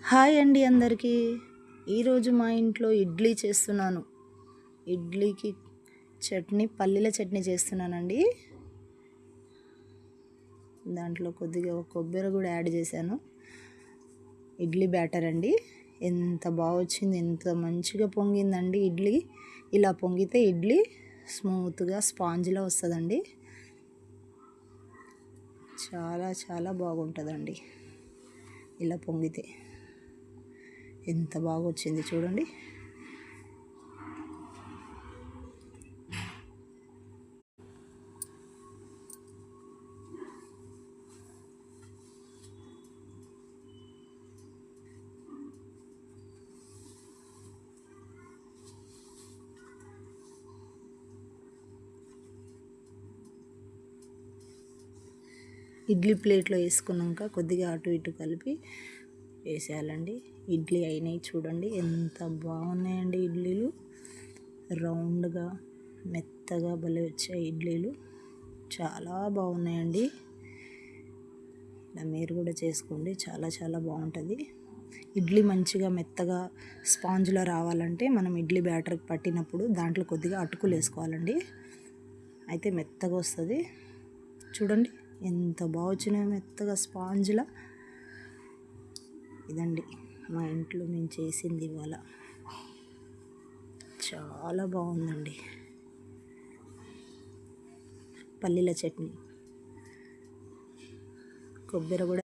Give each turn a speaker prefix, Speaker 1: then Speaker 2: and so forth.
Speaker 1: Hi అండి అందరికీ. ఈరోజు మా ఇంట్లో ఇడ్లీ చేస్తున్నాను. ఇడ్లీకి చట్నీ, పల్లీల చట్నీ చేస్తున్నానండి. దాంట్లో కొద్దిగా కొబ్బరి కూడా యాడ్ చేశాను. ఇడ్లీ బ్యాటర్ అండి. ఎంత బాగా వచ్చింది, ఎంత మంచిగా పొంగిందండి ఇడ్లీ. ఇలా పొంగితే ఇడ్లీ స్మూత్గా స్పాంజ్లా వస్తుందండి. చాలా చాలా బాగుంటుందండి ఇలా పొంగితే. ఎంత బాగా వచ్చింది చూడండి. ఇడ్లీ ప్లేట్లో వేసుకున్నాక కొద్దిగా అటు ఇటు కలిపి వేసేయాలండి. ఇడ్లీ అయినాయి చూడండి, ఎంత బాగున్నాయండి ఇడ్లీలు. రౌండ్గా మెత్తగా భలే వచ్చాయి ఇడ్లీలు, చాలా బాగున్నాయండి. ఇలా మీరు కూడా చేసుకోండి, చాలా చాలా బాగుంటుంది. ఇడ్లీ మంచిగా మెత్తగా స్పాంజ్లో రావాలంటే మనం ఇడ్లీ బ్యాటర్కి పట్టినప్పుడు దాంట్లో కొద్దిగా అటుకులు వేసుకోవాలండి. అయితే మెత్తగా వస్తుంది. చూడండి ఎంత బాగా వచ్చినాయో మెత్తగా స్పాంజ్లా. ఇదండి మా ఇంట్లో మేము చేసింది ఇవాళ. చాలా బాగుందండి. పల్లీల చట్నీ, కొబ్బరి కూడా